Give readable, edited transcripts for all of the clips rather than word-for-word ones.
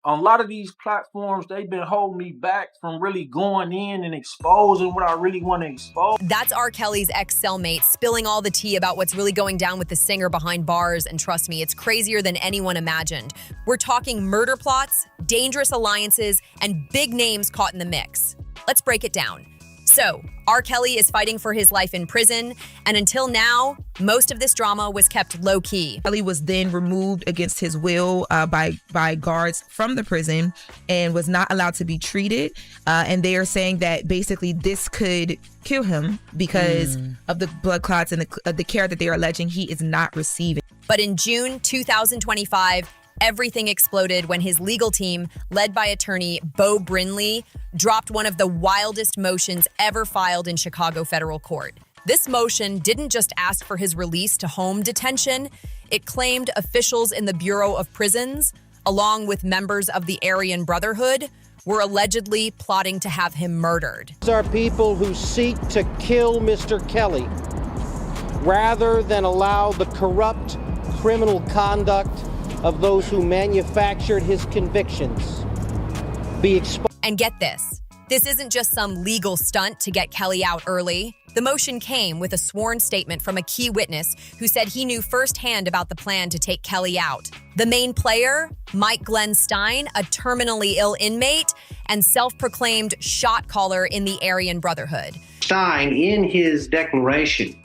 On a lot of these platforms, they've been holding me back from really going in and exposing what I really want to expose. That's R. Kelly's ex-cellmate spilling all the tea about what's really going down with the singer behind bars, and trust me, it's crazier than anyone imagined. We're talking murder plots, dangerous alliances, and big names caught in the mix. Let's break it down. So, R. Kelly is fighting for his life in prison, and until now, most of this drama was kept low-key. Kelly was then removed against his will by guards from the prison and was not allowed to be treated. And they are saying that basically this could kill him because of the blood clots and the care that they are alleging he is not receiving. But in June 2025, everything exploded when his legal team, led by attorney Beau Brinley, dropped one of the wildest motions ever filed in Chicago federal court. This motion didn't just ask for his release to home detention, it claimed officials in the Bureau of Prisons, along with members of the Aryan Brotherhood, were allegedly plotting to have him murdered. These are people who seek to kill Mr. Kelly rather than allow the corrupt criminal conduct of those who manufactured his convictions be exposed. And get this isn't just some legal stunt to get Kelly out early. The motion came with a sworn statement from a key witness who said he knew firsthand about the plan to take Kelly out. The main player, Mike Glenn Stein, a terminally ill inmate and self-proclaimed shot caller in the Aryan Brotherhood. Stein, in his declaration,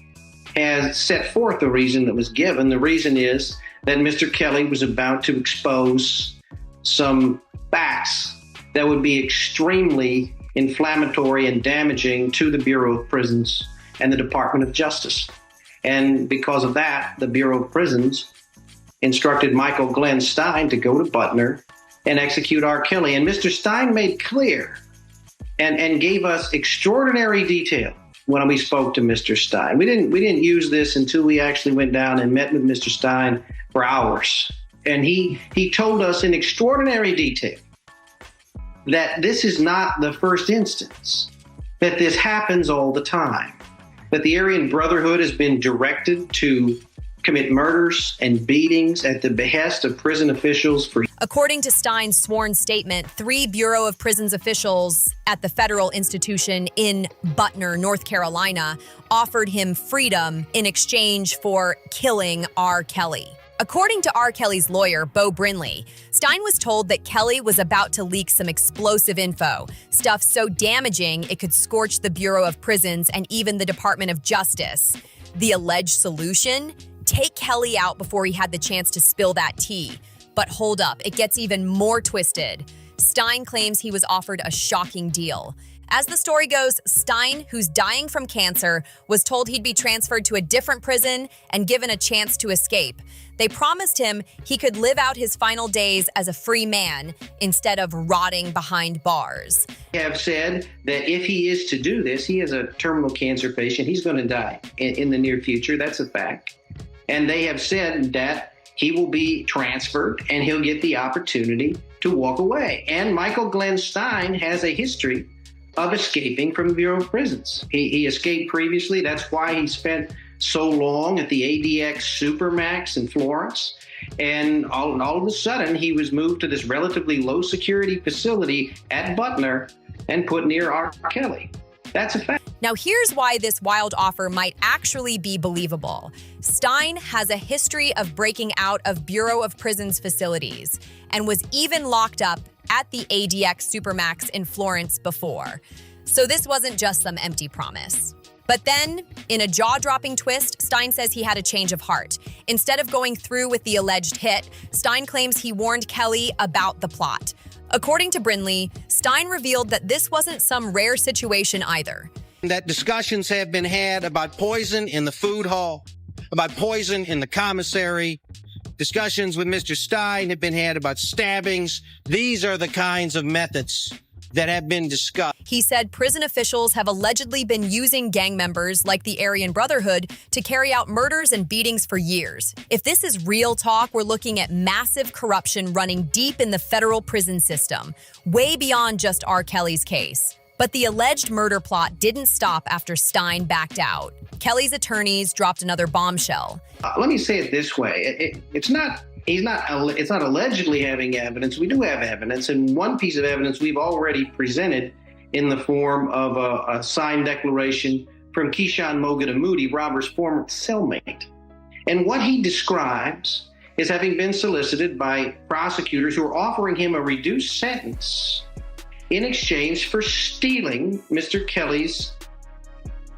has set forth the reason that was given. The reason is that Mr. Kelly was about to expose some facts that would be extremely inflammatory and damaging to the Bureau of Prisons and the Department of Justice. And because of that, the Bureau of Prisons instructed Michael Glenn Stein to go to Butner and execute R. Kelly. And Mr. Stein made clear and gave us extraordinary detail when we spoke to Mr. Stein. We didn't use this until we actually went down and met with Mr. Stein for hours. And he told us in extraordinary detail that this is not the first instance, that this happens all the time, that the Aryan Brotherhood has been directed to commit murders and beatings at the behest of prison officials for. According to Stein's sworn statement, 3 Bureau of Prisons officials at the federal institution in Butner, North Carolina, offered him freedom in exchange for killing R. Kelly. According to R. Kelly's lawyer, Beau Brinley, Stein was told that Kelly was about to leak some explosive info, stuff so damaging it could scorch the Bureau of Prisons and even the Department of Justice. The alleged solution? Take Kelly out before he had the chance to spill that tea. But hold up, it gets even more twisted. Stein claims he was offered a shocking deal. As the story goes, Stein, who's dying from cancer, was told he'd be transferred to a different prison and given a chance to escape. They promised him he could live out his final days as a free man instead of rotting behind bars. They have said that if he is to do this, he is a terminal cancer patient, he's going to die in the near future. That's a fact. And they have said that he will be transferred and he'll get the opportunity to walk away. And Michael Glenn Stein has a history of escaping from the Bureau of Prisons. He escaped previously. That's why he spent so long at the ADX Supermax in Florence. And all of a sudden, he was moved to this relatively low security facility at Butner and put near R. Kelly. That's a fact. Now, here's why this wild offer might actually be believable. Stein has a history of breaking out of Bureau of Prisons facilities and was even locked up at the ADX Supermax in Florence before. So this wasn't just some empty promise. But then, in a jaw-dropping twist, Stein says he had a change of heart. Instead of going through with the alleged hit, Stein claims he warned Kelly about the plot. According to Brinley, Stein revealed that this wasn't some rare situation either. That discussions have been had about poison in the food hall, about poison in the commissary. Discussions with Mr. Stein have been had about stabbings. These are the kinds of methods that have been discussed. He said prison officials have allegedly been using gang members like the Aryan Brotherhood to carry out murders and beatings for years. If this is real talk, we're looking at massive corruption running deep in the federal prison system, way beyond just R. Kelly's case. But the alleged murder plot didn't stop after Stein backed out. Kelly's attorneys dropped another bombshell. Let me say it this way. It's not it's not allegedly having evidence. We do have evidence. And one piece of evidence we've already presented in the form of a signed declaration from Keyshawn Moghadamudi, Robert's former cellmate. And what he describes is having been solicited by prosecutors who are offering him a reduced sentence in exchange for stealing Mr. Kelly's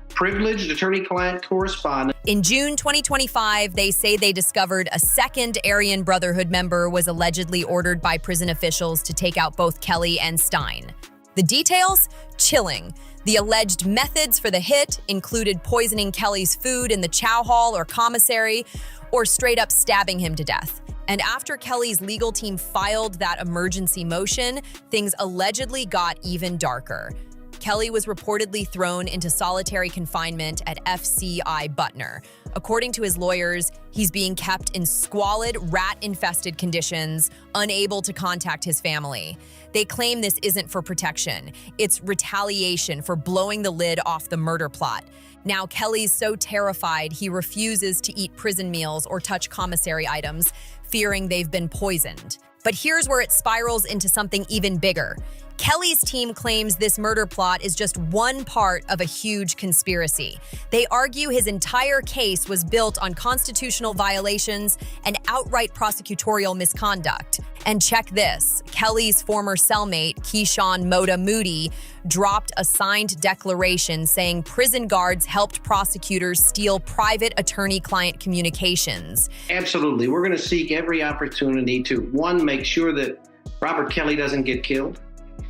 privileged attorney-client correspondence. In June 2025, they say they discovered a second Aryan Brotherhood member was allegedly ordered by prison officials to take out both Kelly and Stein. The details? Chilling. The alleged methods for the hit included poisoning Kelly's food in the chow hall or commissary, or straight up stabbing him to death. And after Kelly's legal team filed that emergency motion, things allegedly got even darker. Kelly was reportedly thrown into solitary confinement at FCI Butner. According to his lawyers, he's being kept in squalid, rat-infested conditions, unable to contact his family. They claim this isn't for protection. It's retaliation for blowing the lid off the murder plot. Now, Kelly's so terrified he refuses to eat prison meals or touch commissary items, fearing they've been poisoned. But here's where it spirals into something even bigger. Kelly's team claims this murder plot is just one part of a huge conspiracy. They argue his entire case was built on constitutional violations and outright prosecutorial misconduct. And check this, Kelly's former cellmate, Keyshawn Moghadamudi, dropped a signed declaration saying prison guards helped prosecutors steal private attorney-client communications. Absolutely. We're going to seek every opportunity to, one, make sure that Robert Kelly doesn't get killed,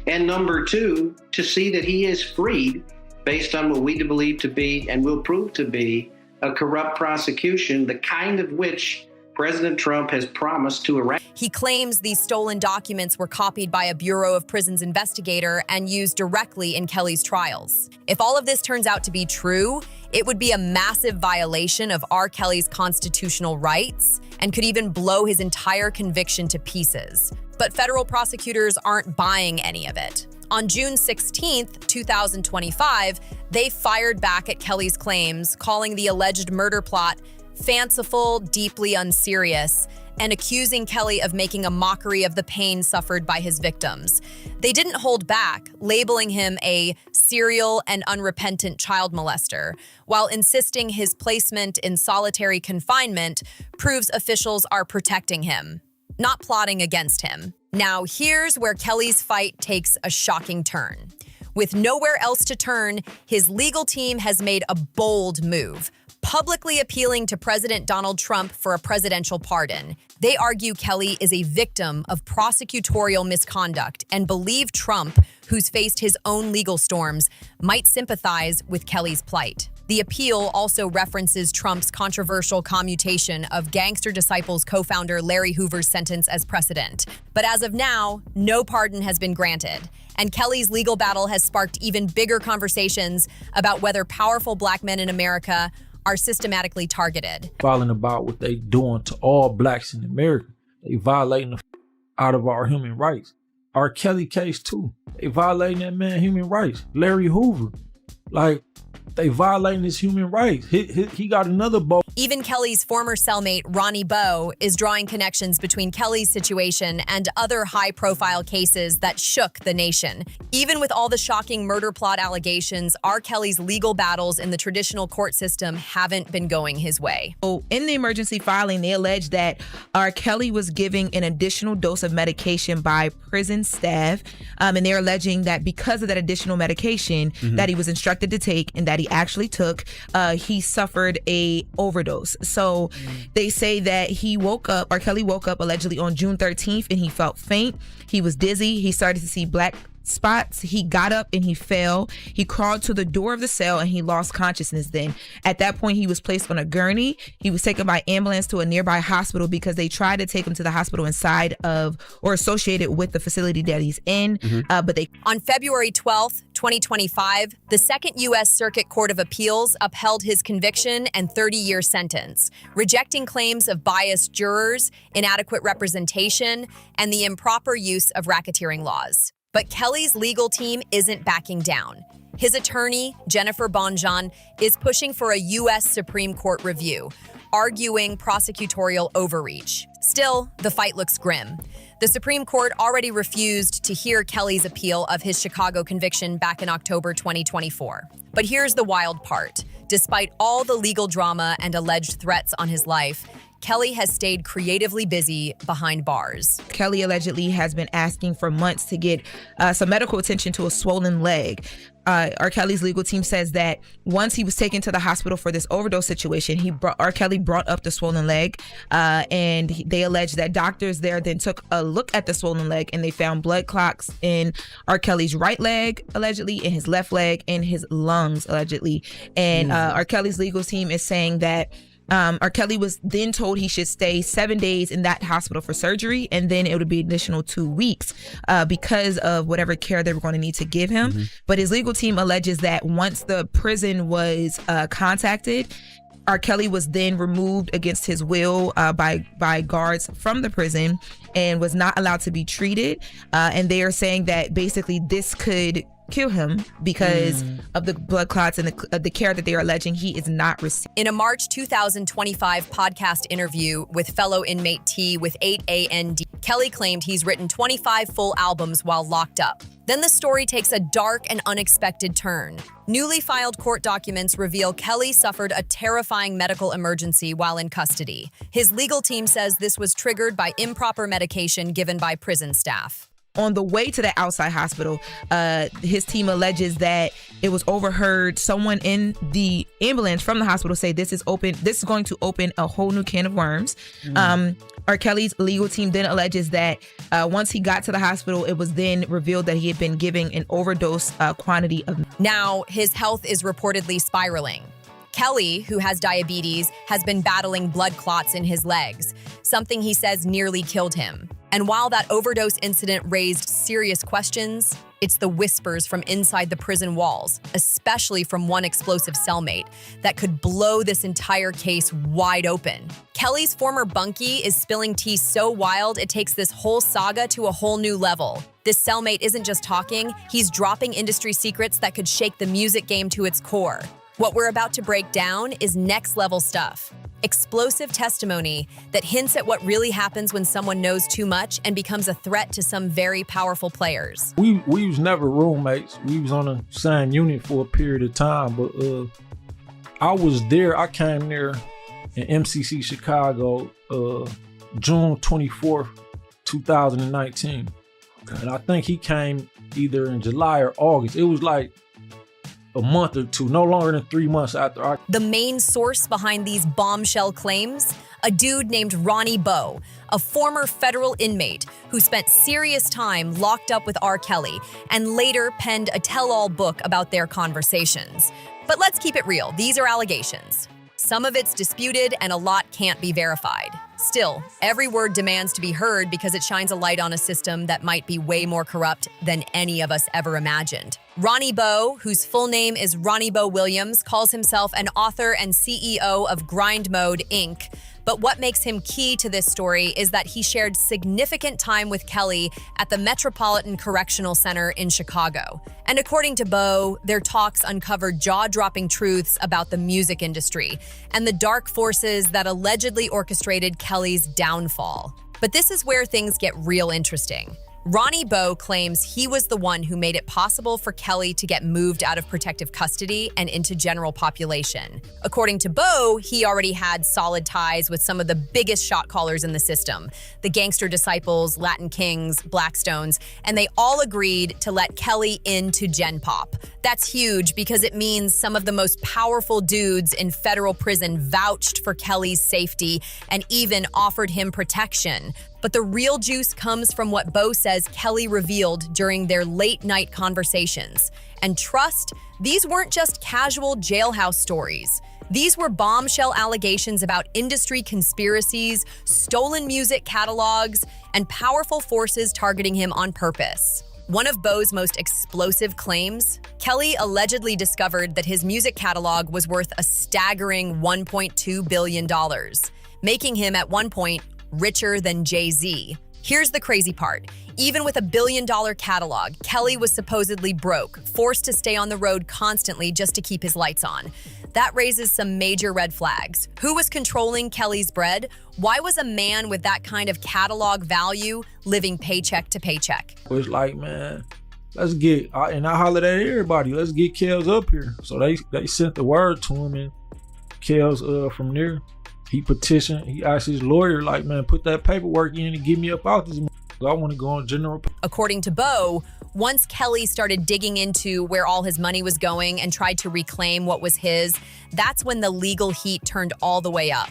and number two, to see that he is freed based on what we believe to be and will prove to be a corrupt prosecution, the kind of which President Trump has promised to erect. He claims these stolen documents were copied by a Bureau of Prisons investigator and used directly in Kelly's trials. If all of this turns out to be true, it would be a massive violation of R. Kelly's constitutional rights and could even blow his entire conviction to pieces. But federal prosecutors aren't buying any of it. On June 16th, 2025, they fired back at Kelly's claims, calling the alleged murder plot fanciful, deeply unserious, and accusing Kelly of making a mockery of the pain suffered by his victims. They didn't hold back, labeling him a serial and unrepentant child molester, while insisting his placement in solitary confinement proves officials are protecting him, not plotting against him. Now, here's where Kelly's fight takes a shocking turn. With nowhere else to turn, his legal team has made a bold move, publicly appealing to President Donald Trump for a presidential pardon. They argue Kelly is a victim of prosecutorial misconduct and believe Trump, who's faced his own legal storms, might sympathize with Kelly's plight. The appeal also references Trump's controversial commutation of Gangster Disciples co-founder Larry Hoover's sentence as precedent. But as of now, no pardon has been granted. And Kelly's legal battle has sparked even bigger conversations about whether powerful black men in America are systematically targeted. Falling about what they doing to all blacks in America. They violating the out of our human rights. R. Kelly case too. They violating that man human rights. Larry Hoover. Like, they violating his human rights. He got another boat. Even Kelly's former cellmate, Ronnie Bowe, is drawing connections between Kelly's situation and other high-profile cases that shook the nation. Even with all the shocking murder plot allegations, R. Kelly's legal battles in the traditional court system haven't been going his way. So in the emergency filing, they allege that R. Kelly was giving an additional dose of medication by prison staff. And they're alleging that because of that additional medication that he was instructed to take and that he actually took, he suffered a overdose. So they say that R. Kelly woke up allegedly on June 13th and he felt faint. He was dizzy. He started to see black spots. He got up and he fell. He crawled to the door of the cell and he lost consciousness then. At that point, he was placed on a gurney. He was taken by ambulance to a nearby hospital because they tried to take him to the hospital inside of or associated with the facility that he's in. On February 12th, 2025, the Second U.S. Circuit Court of Appeals upheld his conviction and 30-year sentence, rejecting claims of biased jurors, inadequate representation, and the improper use of racketeering laws. But Kelly's legal team isn't backing down. His attorney, Jennifer Bonjean, is pushing for a U.S. Supreme Court review, arguing prosecutorial overreach. Still, the fight looks grim. The Supreme Court already refused to hear Kelly's appeal of his Chicago conviction back in October 2024. But here's the wild part. Despite all the legal drama and alleged threats on his life, Kelly has stayed creatively busy behind bars. Kelly allegedly has been asking for months to get some medical attention to a swollen leg. R. Kelly's legal team says that once he was taken to the hospital for this overdose situation, R. Kelly brought up the swollen leg, and they allege that doctors there then took a look at the swollen leg and they found blood clots in R. Kelly's right leg, allegedly, in his left leg, in his lungs, allegedly. And R. Kelly's legal team is saying that R. Kelly was then told he should stay 7 days in that hospital for surgery, and then it would be an additional 2 weeks because of whatever care they were going to need to give him. But his legal team alleges that once the prison was contacted, R. Kelly was then removed against his will by guards from the prison and was not allowed to be treated. And they are saying that basically this could kill him because of the blood clots and the care that they are alleging he is not receiving. In a March 2025 podcast interview with fellow inmate T with 8AND, Kelly claimed he's written 25 full albums while locked up. Then the story takes a dark and unexpected turn. Newly filed court documents reveal Kelly suffered a terrifying medical emergency while in custody. His legal team says this was triggered by improper medication given by prison staff. On the way to the outside hospital, his team alleges that it was overheard someone in the ambulance from the hospital say this is going to open a whole new can of worms. R. Kelly's legal team then alleges that once he got to the hospital, it was then revealed that he had been giving an overdose quantity of. Now, his health is reportedly spiraling. Kelly, who has diabetes, has been battling blood clots in his legs, something he says nearly killed him. And while that overdose incident raised serious questions, it's the whispers from inside the prison walls, especially from one explosive cellmate, that could blow this entire case wide open. Kelly's former bunkie is spilling tea so wild it takes this whole saga to a whole new level. This cellmate isn't just talking, he's dropping industry secrets that could shake the music game to its core. What we're about to break down is next-level stuff. Explosive testimony that hints at what really happens when someone knows too much and becomes a threat to some very powerful players. We was never roommates. We was on the same unit for a period of time, but I was there. I came there in MCC Chicago, June 24th, 2019. And I think he came either in July or August. It was like a month or two, no longer than 3 months after. The main source behind these bombshell claims? A dude named Ronnie Bowe, a former federal inmate who spent serious time locked up with R. Kelly and later penned a tell-all book about their conversations. But let's keep it real, these are allegations. Some of it's disputed and a lot can't be verified. Still, every word demands to be heard because it shines a light on a system that might be way more corrupt than any of us ever imagined. Ronnie Bowe, whose full name is Ronnie Bowe Williams, calls himself an author and CEO of Grind Mode, Inc., but what makes him key to this story is that he shared significant time with Kelly at the Metropolitan Correctional Center in Chicago. And according to Bowe, their talks uncovered jaw-dropping truths about the music industry and the dark forces that allegedly orchestrated Kelly's downfall. But this is where things get real interesting. Ronnie Bowe claims he was the one who made it possible for Kelly to get moved out of protective custody and into general population. According to Bowe, he already had solid ties with some of the biggest shot callers in the system, the Gangster Disciples, Latin Kings, Blackstones, and they all agreed to let Kelly into Gen Pop. That's huge because it means some of the most powerful dudes in federal prison vouched for Kelly's safety and even offered him protection. But the real juice comes from what Bowe says Kelly revealed during their late-night conversations. And trust, these weren't just casual jailhouse stories. These were bombshell allegations about industry conspiracies, stolen music catalogs, and powerful forces targeting him on purpose. One of Bowe's most explosive claims, Kelly allegedly discovered that his music catalog was worth a staggering $1.2 billion, making him at one point richer than Jay-Z. Here's the crazy part. Even with a billion-dollar catalog, Kelly was supposedly broke, forced to stay on the road constantly just to keep his lights on. That raises some major red flags. Who was controlling Kelly's bread? Why was a man with that kind of catalog value living paycheck to paycheck? It's like, man, let's get, and I hollered at everybody, let's get Kels up here. So they sent the word to him, and Kels from there, he petitioned, he asked his lawyer, like, man, put that paperwork in and get me up out this. I want to go on general. According to Bo, once Kelly started digging into where all his money was going and tried to reclaim what was his, that's when the legal heat turned all the way up.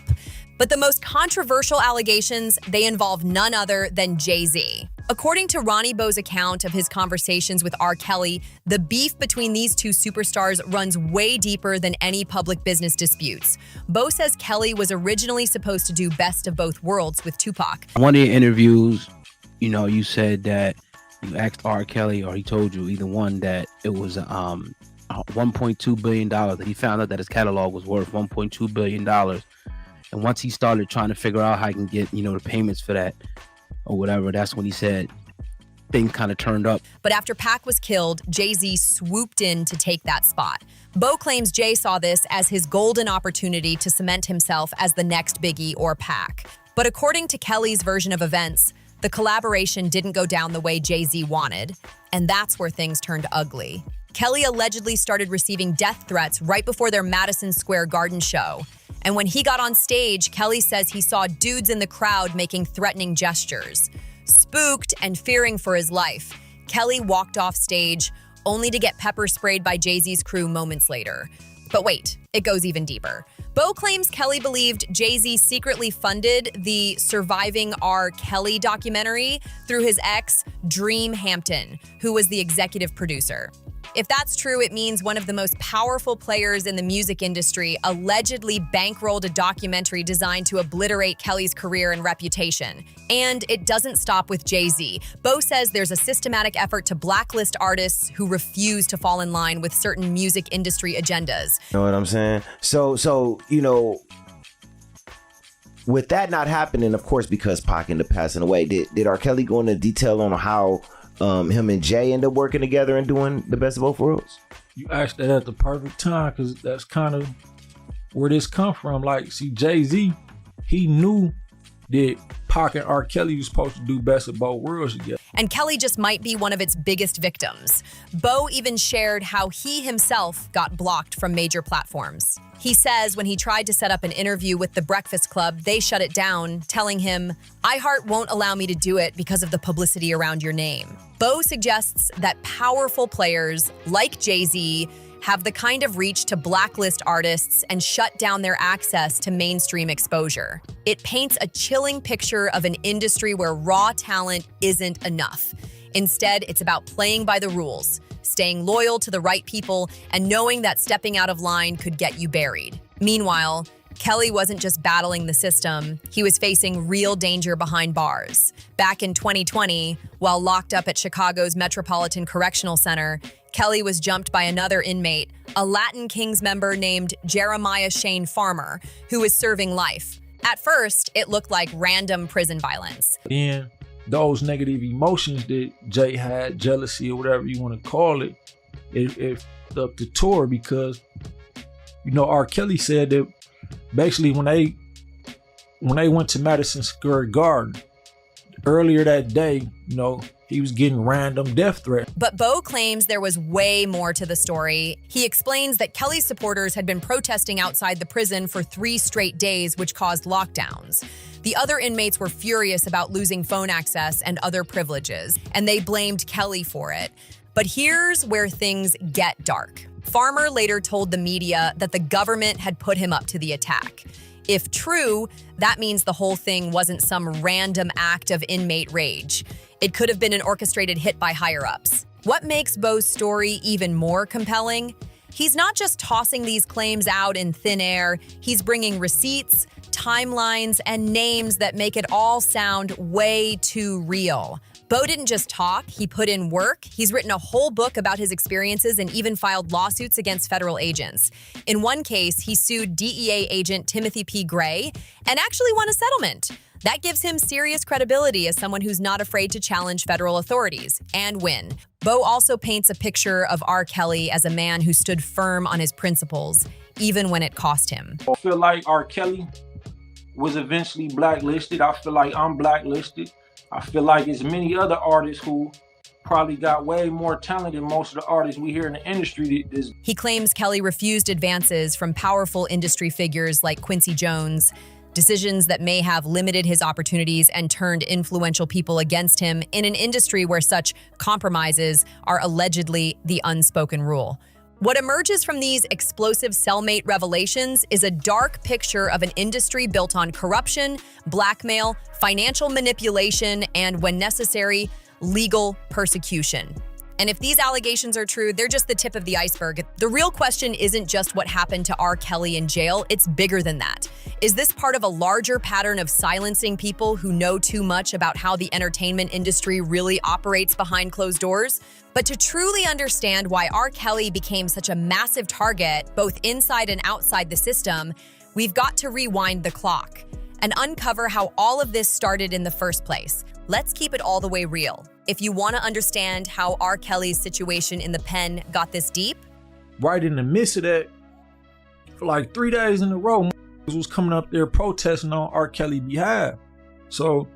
But the most controversial allegations, they involve none other than Jay-Z. According to Ronnie Bo's account of his conversations with R. Kelly, the beef between these two superstars runs way deeper than any public business disputes. Bo says Kelly was originally supposed to do Best of Both Worlds with Tupac. One of your interviews, you know, you said that you asked R. Kelly, or he told you, either one, that it was $1.2 billion, that he found out that his catalog was worth $1.2 billion. And once he started trying to figure out how he can get, you know, the payments for that or whatever, that's when he said things kind of turned up. But after Pac was killed, Jay-Z swooped in to take that spot. Bo claims Jay saw this as his golden opportunity to cement himself as the next Biggie or Pac. But according to Kelly's version of events, the collaboration didn't go down the way Jay-Z wanted, and that's where things turned ugly. Kelly allegedly started receiving death threats right before their Madison Square Garden show. And when he got on stage, Kelly says he saw dudes in the crowd making threatening gestures. Spooked and fearing for his life, Kelly walked off stage, only to get pepper sprayed by Jay-Z's crew moments later. But wait, it goes even deeper. Bo claims Kelly believed Jay-Z secretly funded the Surviving R. Kelly documentary through his ex, Dream Hampton, who was the executive producer. If that's true, it means one of the most powerful players in the music industry allegedly bankrolled a documentary designed to obliterate Kelly's career and reputation. And it doesn't stop with Jay-Z. Bo says there's a systematic effort to blacklist artists who refuse to fall in line with certain music industry agendas. You know what I'm saying? So you know, with that not happening, of course, because Pac ended up passing away, did R. Kelly go into detail on how him and Jay end up working together and doing the Best of Both Worlds? You asked that at the perfect time, because that's kind of where this come from. Like, see, Jay-Z, he knew that Pac and R. Kelly was supposed to do Best of Both Worlds together. And Kelly just might be one of its biggest victims. Bo even shared how he himself got blocked from major platforms. He says when he tried to set up an interview with The Breakfast Club, they shut it down, telling him, "iHeart won't allow me to do it because of the publicity around your name." Bo suggests that powerful players like Jay-Z have the kind of reach to blacklist artists and shut down their access to mainstream exposure. It paints a chilling picture of an industry where raw talent isn't enough. Instead, it's about playing by the rules, staying loyal to the right people, and knowing that stepping out of line could get you buried. Meanwhile, Kelly wasn't just battling the system, he was facing real danger behind bars. Back in 2020, while locked up at Chicago's Metropolitan Correctional Center, Kelly was jumped by another inmate, a Latin Kings member named Jeremiah Shane Farmer, who was serving life. At first, it looked like random prison violence. Then those negative emotions that Jay had, jealousy or whatever you want to call it, it up the tour, because, you know, R. Kelly said that basically when they went to Madison Square Garden earlier that day, you know, he was getting random death threats. But Bo claims there was way more to the story. He explains that Kelly's supporters had been protesting outside the prison for 3 straight days, which caused lockdowns. The other inmates were furious about losing phone access and other privileges, and they blamed Kelly for it. But here's where things get dark. Farmer later told the media that the government had put him up to the attack. If true, that means the whole thing wasn't some random act of inmate rage. It could have been an orchestrated hit by higher-ups. What makes Bo's story even more compelling? He's not just tossing these claims out in thin air, he's bringing receipts, timelines, and names that make it all sound way too real. Bo didn't just talk, he put in work. He's written a whole book about his experiences and even filed lawsuits against federal agents. In one case, he sued DEA agent Timothy P. Gray and actually won a settlement. That gives him serious credibility as someone who's not afraid to challenge federal authorities and win. Bo also paints a picture of R. Kelly as a man who stood firm on his principles, even when it cost him. I feel like R. Kelly was eventually blacklisted. I feel like I'm blacklisted. I feel like there's many other artists who probably got way more talent than most of the artists we hear in the industry. He claims Kelly refused advances from powerful industry figures like Quincy Jones, decisions that may have limited his opportunities and turned influential people against him in an industry where such compromises are allegedly the unspoken rule. What emerges from these explosive cellmate revelations is a dark picture of an industry built on corruption, blackmail, financial manipulation, and, when necessary, legal persecution. And if these allegations are true, they're just the tip of the iceberg. The real question isn't just what happened to R. Kelly in jail, it's bigger than that. Is this part of a larger pattern of silencing people who know too much about how the entertainment industry really operates behind closed doors? But to truly understand why R. Kelly became such a massive target, both inside and outside the system, we've got to rewind the clock and uncover how all of this started in the first place. Let's keep it all the way real. If you want to understand how R. Kelly's situation in the pen got this deep, right in the midst of that, for like 3 days in a row, was coming up there protesting on R. Kelly's behalf. So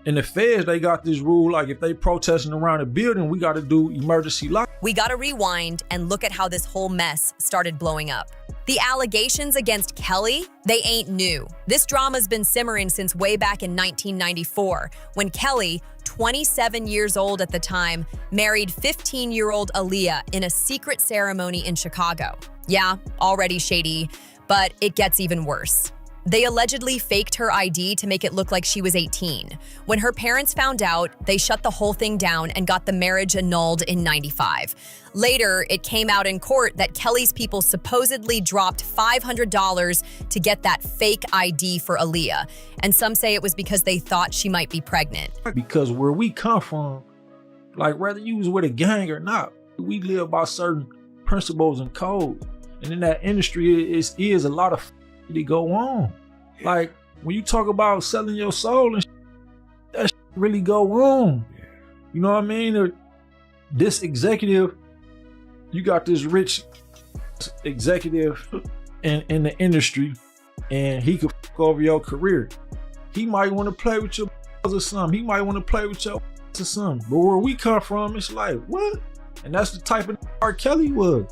in the feds, they got this rule, like if they protesting around a building, we got to do emergency lock. we got to rewind and look at how this whole mess started blowing up. The allegations against Kelly, they ain't new. This drama's been simmering since way back in 1994, when Kelly, 27 years old at the time, married 15-year-old Aaliyah in a secret ceremony in Chicago. Yeah, already shady, but it gets even worse. They allegedly faked her ID to make it look like she was 18. When her parents found out, they shut the whole thing down and got the marriage annulled in '95. Later, it came out in court that Kelly's people supposedly dropped $500 to get that fake ID for Aaliyah. And some say it was because they thought she might be pregnant. Because where we come from, like whether you was with a gang or not, we live by certain principles and codes. And in that industry, is a lot of that go on. Like when you talk about selling your soul and that really go on. You know what I mean? Or this executive, you got this rich executive in the industry, and he could fuck over your career. He might want to play with your or something. He might want to play with your or something. But where we come from, it's like, what? And that's the type of R. Kelly was.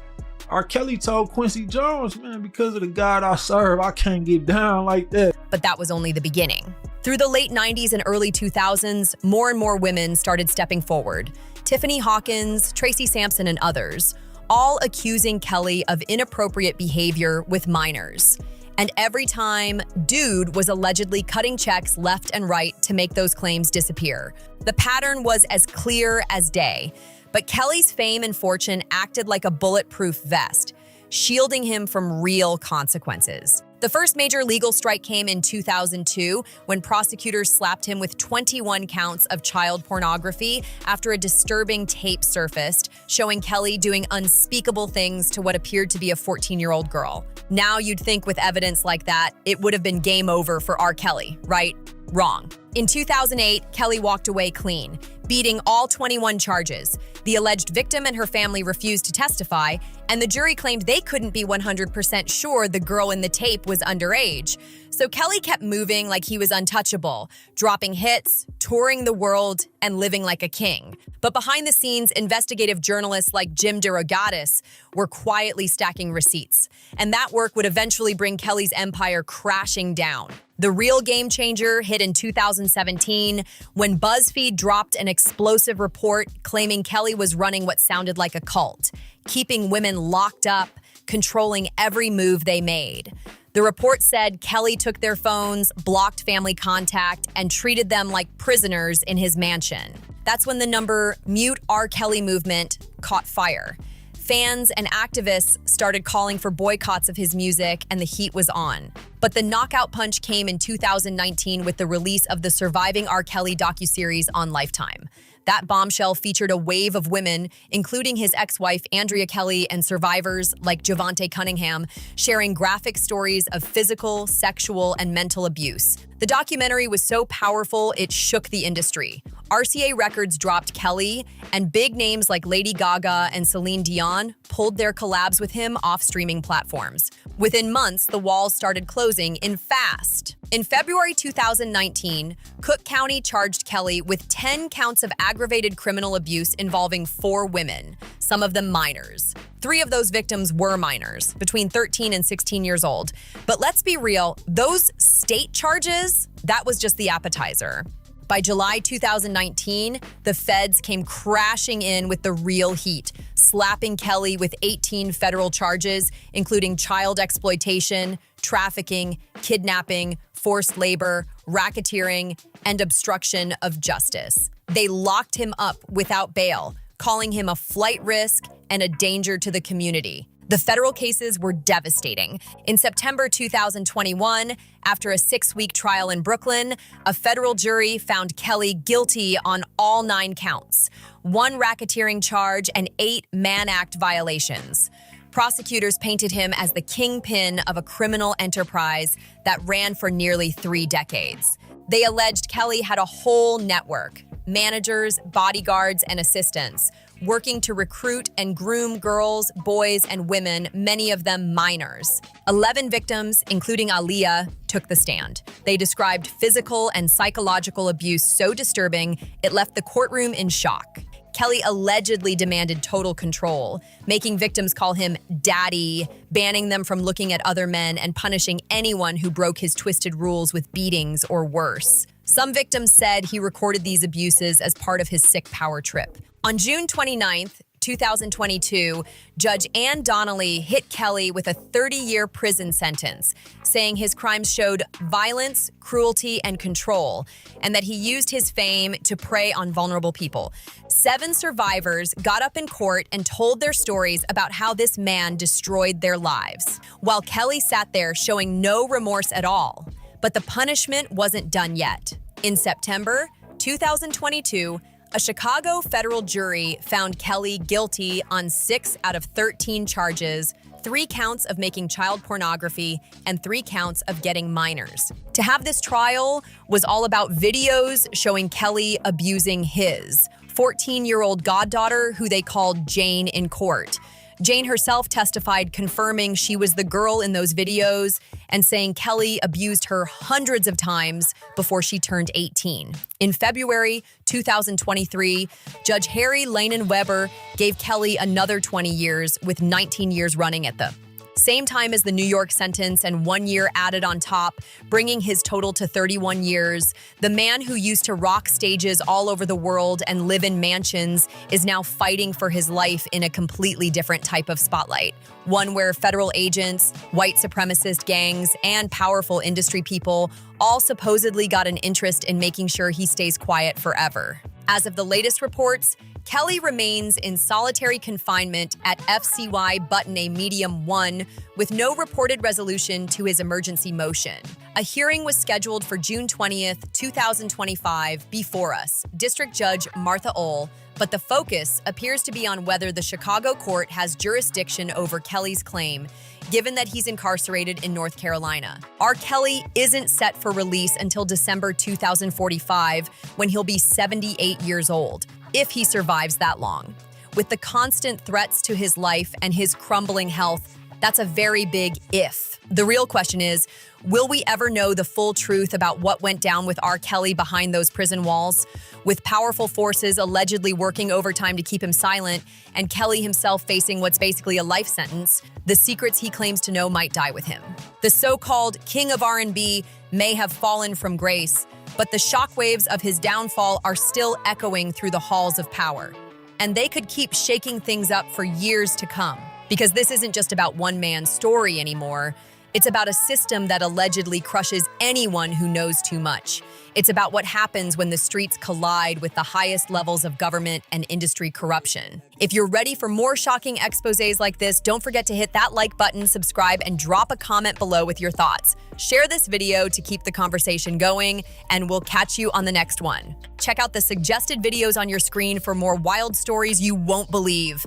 R. Kelly told Quincy Jones, man, because of the God I serve, I can't get down like that. But that was only the beginning. Through the late 90s and early 2000s, more and more women started stepping forward. Tiffany Hawkins, Tracy Sampson, and others, all accusing Kelly of inappropriate behavior with minors. And every time, dude was allegedly cutting checks left and right to make those claims disappear. The pattern was as clear as day. But Kelly's fame and fortune acted like a bulletproof vest, shielding him from real consequences. The first major legal strike came in 2002 when prosecutors slapped him with 21 counts of child pornography after a disturbing tape surfaced, showing Kelly doing unspeakable things to what appeared to be a 14-year-old girl. Now you'd think with evidence like that, it would have been game over for R. Kelly, right? Wrong. In 2008, Kelly walked away clean, beating all 21 charges. The alleged victim and her family refused to testify, and the jury claimed they couldn't be 100% sure the girl in the tape was underage. So Kelly kept moving like he was untouchable, dropping hits, touring the world, and living like a king. But behind the scenes, investigative journalists like Jim DeRogatis were quietly stacking receipts, and that work would eventually bring Kelly's empire crashing down. The real game changer hit in 2017 when BuzzFeed dropped an explosive report claiming Kelly was running what sounded like a cult, keeping women locked up, controlling every move they made. The report said Kelly took their phones, blocked family contact, and treated them like prisoners in his mansion. That's when the Mute R. Kelly movement caught fire. Fans and activists started calling for boycotts of his music, and the heat was on. But the knockout punch came in 2019 with the release of the Surviving R. Kelly docuseries on Lifetime. That bombshell featured a wave of women, including his ex-wife Andrea Kelly and survivors like Javante Cunningham, sharing graphic stories of physical, sexual, and mental abuse. The documentary was so powerful, it shook the industry. RCA Records dropped Kelly, and big names like Lady Gaga and Celine Dion pulled their collabs with him off streaming platforms. Within months, the walls started closing in fast. In February 2019, Cook County charged Kelly with 10 counts of aggravated criminal abuse involving 4 women, some of them minors. 3 of those victims were minors, between 13 and 16 years old. But let's be real, those state charges, that was just the appetizer. By July 2019, the feds came crashing in with the real heat, slapping Kelly with 18 federal charges, including child exploitation, trafficking, kidnapping, forced labor, racketeering, and obstruction of justice. They locked him up without bail, calling him a flight risk and a danger to the community. The federal cases were devastating. In September 2021, after a 6-week trial in Brooklyn, a federal jury found Kelly guilty on all 9 counts, 1 racketeering charge and 8 Mann Act violations. Prosecutors painted him as the kingpin of a criminal enterprise that ran for nearly 3 decades. They alleged Kelly had a whole network, managers, bodyguards, and assistants, working to recruit and groom girls, boys, and women, many of them minors. 11 victims, including Aaliyah, took the stand. They described physical and psychological abuse so disturbing, it left the courtroom in shock. Kelly allegedly demanded total control, making victims call him daddy, banning them from looking at other men, and punishing anyone who broke his twisted rules with beatings or worse. Some victims said he recorded these abuses as part of his sick power trip. On June 29th, 2022, Judge Ann Donnelly hit Kelly with a 30-year prison sentence, saying his crimes showed violence, cruelty, and control, and that he used his fame to prey on vulnerable people. 7 survivors got up in court and told their stories about how this man destroyed their lives, while Kelly sat there showing no remorse at all. But the punishment wasn't done yet. In September 2022, a Chicago federal jury found Kelly guilty on 6 out of 13 charges, 3 counts of making child pornography, and 3 counts of getting minors. To have this trial was all about videos showing Kelly abusing his 14-year-old goddaughter, who they called Jane, in court. Jane herself testified, confirming she was the girl in those videos and saying Kelly abused her hundreds of times before she turned 18. In February 2023, Judge Harry Lanen Weber gave Kelly another 20 years, with 19 years running at the same time as the New York sentence and 1 year added on top, bringing his total to 31 years. The man who used to rock stages all over the world and live in mansions is now fighting for his life in a completely different type of spotlight. One where federal agents, white supremacist gangs, and powerful industry people all supposedly got an interest in making sure he stays quiet forever. As of the latest reports, Kelly remains in solitary confinement at FCY Button A Medium 1 with no reported resolution to his emergency motion. A hearing was scheduled for June 20th, 2025 before us, District Judge Martha Ohl, but the focus appears to be on whether the Chicago court has jurisdiction over Kelly's claim, given that he's incarcerated in North Carolina. R. Kelly isn't set for release until December 2045, when he'll be 78 years old, if he survives that long. With the constant threats to his life and his crumbling health, that's a very big if. The real question is, will we ever know the full truth about what went down with R. Kelly behind those prison walls? With powerful forces allegedly working overtime to keep him silent, and Kelly himself facing what's basically a life sentence, the secrets he claims to know might die with him. The so-called king of R&B may have fallen from grace, but the shockwaves of his downfall are still echoing through the halls of power. And they could keep shaking things up for years to come. Because this isn't just about one man's story anymore. It's about a system that allegedly crushes anyone who knows too much. It's about what happens when the streets collide with the highest levels of government and industry corruption. If you're ready for more shocking exposés like this, don't forget to hit that like button, subscribe, and drop a comment below with your thoughts. Share this video to keep the conversation going, and we'll catch you on the next one. Check out the suggested videos on your screen for more wild stories you won't believe.